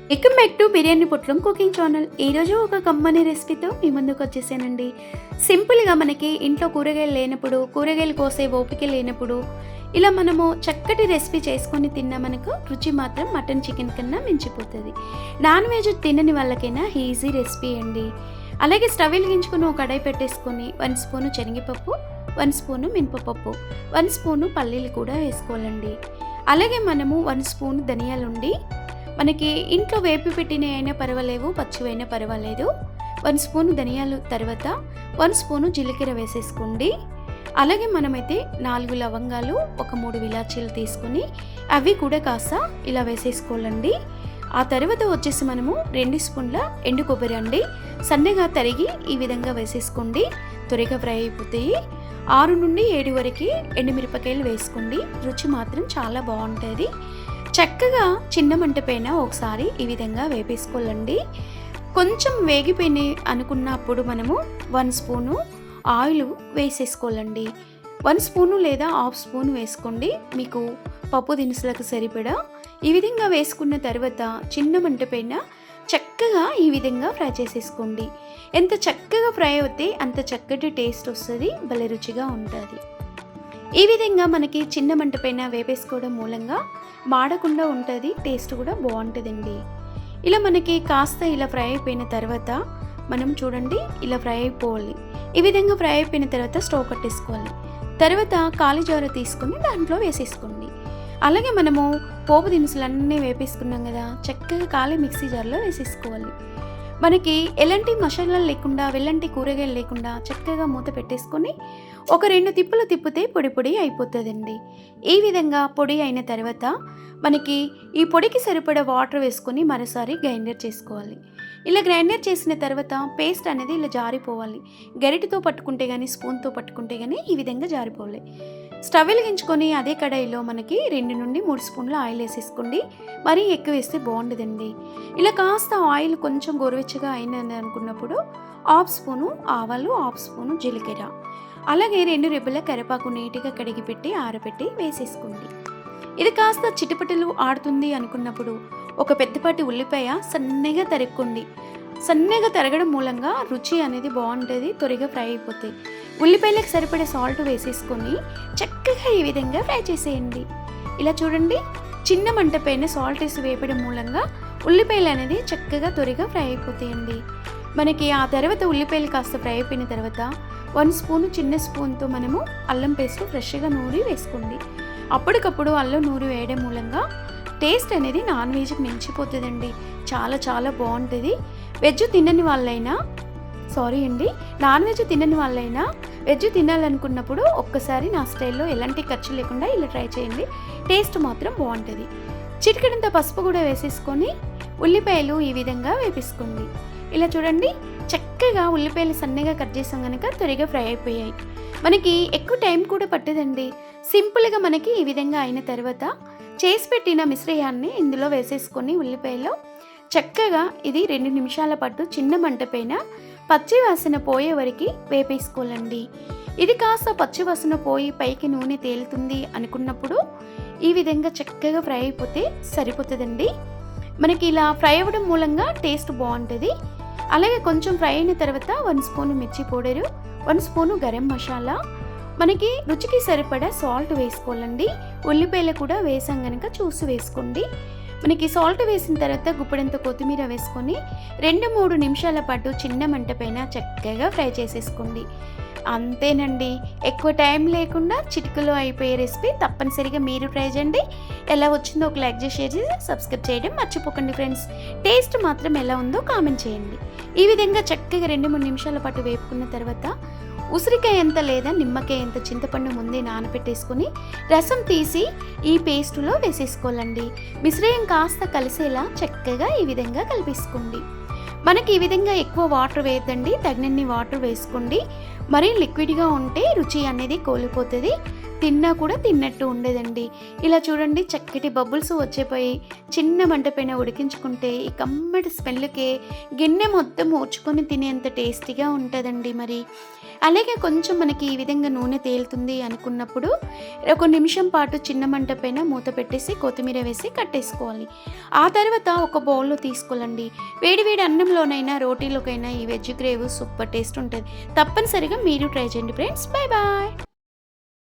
Welcome back to biryani పొట్లం cooking channel. ఈరోజు ఒక కమ్మని రెసిపీతో మీ ముందుకు వచ్చేసానండి. సింపుల్గా మనకి ఇంట్లో కూరగాయలు లేనప్పుడు, కూరగాయలు కోసే ఓపిక లేనప్పుడు ఇలా మనము చక్కటి రెసిపీ చేసుకొని తిన్నా మనకు రుచి మాత్రం మటన్ చికెన్ కన్నా మించిపోతుంది. నాన్ వెజ్ తినని వాళ్ళకైనా ఈజీ రెసిపీ అండి. అలాగే స్టవ్ వెలిగించుకొని ఒక కడాయి పెట్టేసుకొని 1 స్పూను శనగపప్పు, 1 స్పూను మినపప్పు, 1 స్పూను పల్లీలు కూడా వేసుకోవాలండి. అలాగే మనము 1 స్పూను ధనియాలుండి, మనకి ఇంట్లో వేపి పెట్టినవి అయినా పర్వాలేవు, పచ్చివైనా పర్వాలేదు. 1 స్పూను ధనియాలు, తర్వాత 1 స్పూను జీలకర్ర వేసేసుకోండి. అలాగే మనమైతే 4 లవంగాలు, ఒక 3 ఇలాచీలు తీసుకుని అవి కూడా కాస్త ఇలా వేసేసుకోవాలండి. ఆ తర్వాత వచ్చేసి మనము 2 స్పూన్ల ఎండు కొబ్బరి అండి, సన్నగా తరిగి ఈ విధంగా వేసేసుకోండి. త్వరగా ఫ్రై అయిపోతాయి. 6 నుండి 7 వరకు ఎండుమిరపకాయలు వేసుకోండి. రుచి మాత్రం చాలా బాగుంటుంది. చక్కగా చిన్న మంట పైన ఒకసారి ఈ విధంగా వేపేసుకోవాలండి. కొంచెం వేగిపోయినాయి అనుకున్నప్పుడు మనము 1 స్పూను ఆయిల్ వేసేసుకోవాలండి. 1 స్పూను లేదా 1/2 స్పూన్ వేసుకోండి, మీకు పప్పు దినుసులకు సరిపడా. ఈ విధంగా వేసుకున్న తర్వాత చిన్న మంట పైన చక్కగా ఈ విధంగా ఫ్రై చేసేసుకోండి. ఎంత చక్కగా ఫ్రై అవుతే అంత చక్కటి టేస్ట్ వస్తుంది, భలే రుచిగా ఉంటుంది. ఈ విధంగా మనకి చిన్న మంట పైన వేపేసుకోవడం మూలంగా మాడకుండా ఉంటుంది, టేస్ట్ కూడా బాగుంటుందండి. ఇలా మనకి కాస్త ఇలా ఫ్రై అయిపోయిన తర్వాత మనం చూడండి ఇలా ఫ్రై అయిపోవాలి. ఈ విధంగా ఫ్రై అయిపోయిన తర్వాత స్టవ్ కట్టేసుకోవాలి. తర్వాత కాలి జార తీసుకొని దాంట్లో వేసేసుకోండి. అలాగే మనము పోపు దినుసులన్నీ వేపేసుకున్నాం కదా, చక్కగా కాలి మిక్సీ జార్లో వేసేసుకోవాలి. మనకి ఎలాంటి మసాలాలు లేకుండా, ఎలాంటి కూరగాయలు లేకుండా చక్కగా మూత పెట్టేసుకొని ఒక 2 తిప్పులు తిప్పితే పొడి పొడి అయిపోతుందండి. ఈ విధంగా పొడి అయిన తర్వాత మనకి ఈ పొడికి సరిపడా వాటర్ వేసుకొని మరోసారి గ్రైండర్ చేసుకోవాలి. ఇలా గ్రైండర్ చేసిన తర్వాత పేస్ట్ అనేది ఇలా జారిపోవాలి. గరిటెతో పట్టుకుంటే కానీ, స్పూన్తో పట్టుకుంటే కానీ ఈ విధంగా జారిపోవాలి. స్టవ్ వెలిగించుకొని అదే కడాయిలో మనకి 2 నుండి 3 స్పూన్ల ఆయిల్ వేసేసుకోండి. మరీ ఎక్కువ వేస్తే బాగుండదండి. ఇలా కాస్త ఆయిల్ కొంచెం గోరువెచ్చగా అయినది అనుకున్నప్పుడు 1/2 స్పూను ఆవాలు, 1/2 స్పూను జీలకర్ర, అలాగే 2 రెబ్బల కరివేపాకు నీట్గా కడిగి పెట్టి ఆరబెట్టి వేసేసుకోండి. ఇది కాస్త చిటిపటలు ఆడుతుంది అనుకున్నప్పుడు ఒక పెద్దపాటి ఉల్లిపాయ సన్నగా తరుక్కోండి. సన్నగా తరగడం మూలంగా రుచి అనేది బాగుంటుంది, త్వరగా ఫ్రై అయిపోతాయి. ఉల్లిపాయలకు సరిపడే సాల్ట్ వేసేసుకొని చక్కగా ఈ విధంగా ఫ్రై చేసేయండి. ఇలా చూడండి, చిన్న మంట పైన సాల్ట్ వేసి వేపడం మూలంగా ఉల్లిపాయలు అనేది చక్కగా త్వరగా ఫ్రై అయిపోతాయండి. మనకి ఆ తర్వాత ఉల్లిపాయలు కాస్త ఫ్రై అయిపోయిన తర్వాత 1 స్పూను చిన్న స్పూన్తో మనము అల్లం పేస్ట్ ఫ్రెష్గా నూరి వేసుకోండి. అప్పటికప్పుడు అల్లం నూరి వేయడం మూలంగా టేస్ట్ అనేది నాన్ వెజ్కి మించిపోతుందండి, చాలా చాలా బాగుంటుంది. నాన్ వెజ్ తినని వాళ్ళైనా వెజ్ తినాలనుకున్నప్పుడు ఒక్కసారి నా స్టైల్లో ఎలాంటి ఖర్చు లేకుండా ఇలా ట్రై చేయండి, టేస్ట్ మాత్రం బాగుంటుంది. చిటికెడంత పసుపు కూడా వేసేసుకొని ఉల్లిపాయలు ఈ విధంగా వేపేసుకోండి. ఇలా చూడండి, చక్కగా ఉల్లిపాయలు సన్నగా కట్ చేసాం కనుక త్వరగా ఫ్రై అయిపోయాయి. మనకి ఎక్కువ టైం కూడా పట్టదండి. సింపుల్గా మనకి ఈ విధంగా అయిన తర్వాత చేసి పెట్టిన మిశ్రయాన్ని ఇందులో వేసేసుకొని ఉల్లిపాయలో చక్కగా ఇది 2 నిమిషాల పాటు చిన్న మంట పైన పచ్చి వాసన పోయే వరకు వేపేసుకోవాలండి. ఇది కాస్త పచ్చి వాసన పోయి పైకి నూనె తేలుతుంది అనుకున్నప్పుడు ఈ విధంగా చక్కగా ఫ్రై అయిపోతే సరిపోతుందండి. మనకి ఇలా ఫ్రై అవ్వడం మూలంగా టేస్ట్ బాగుంటుంది. అలాగే కొంచెం ఫ్రై అయిన తర్వాత 1 స్పూను మిర్చి పౌడరు, 1 స్పూను గరం మసాలా, మనకి రుచికి సరిపడా సాల్ట్ వేసుకోవాలండి. ఉల్లిపాయలు కూడా వేసాం కనుక చూసి వేసుకోండి. మనకి సాల్ట్ వేసిన తర్వాత గుప్పెడంత కొత్తిమీర వేసుకొని 2-3 నిమిషాల పాటు చిన్న మంట పైన చక్కగా ఫ్రై చేసేసుకోండి. అంతేనండి, ఎక్కువ టైం లేకుండా చిటికలో అయిపోయే రెసిపీ. తప్పనిసరిగా మీరు ట్రై చేయండి. ఎలా వచ్చిందో ఒక లైక్ చేసి, షేర్ చేసి సబ్స్క్రైబ్ చేయడం మర్చిపోకండి ఫ్రెండ్స్. టేస్ట్ మాత్రం ఎలా ఉందో కామెంట్ చేయండి. ఈ విధంగా చక్కగా 2-3 నిమిషాల పాటు వేపుకున్న తర్వాత ఉసిరికాయ ఎంత లేదా నిమ్మకాయ ఎంత చింతపండు ముందే నానబెట్టేసుకొని రసం తీసి ఈ పేస్టులో వేసేసుకోవాలండి. మిశ్రయం కాస్త కలిసేలా చక్కగా ఈ విధంగా కలిపేసుకోండి. మనకి ఈ విధంగా ఎక్కువ వాటర్ వేయద్దండి, తగినన్ని వాటర్ వేసుకోండి. మరీ లిక్విడ్గా ఉంటే రుచి అనేది కోల్పోతుంది, తిన్నా కూడా తిన్నట్టు ఉండేదండి. ఇలా చూడండి చక్కటి బబుల్స్ వచ్చేపోయి చిన్న మంట పైన ఉడికించుకుంటే ఈ కమ్మటి స్మెల్‌కి గిన్నె మొత్తం ఊడ్చుకొని తినేంత టేస్టీగా ఉంటదండి మరి. అలాగే కొంచెం మనకి ఈ విధంగా నూనె తేలుతుంది అనుకున్నప్పుడు ఒక నిమిషం పాటు చిన్న మంట పైన మూత పెట్టేసి కొత్తిమీర వేసి కట్టేసుకోవాలి. ఆ తర్వాత ఒక బౌల్‌లో తీసుకోవాలండి. వేడి వేడి అన్నంలోనైనా, రోటీలోకైనా ఈ వెజ్ గ్రేవీ సూపర్ టేస్ట్ ఉంటది. తప్పనిసరిగా మీరు ట్రై చేయండి ఫ్రెండ్స్. Bye bye.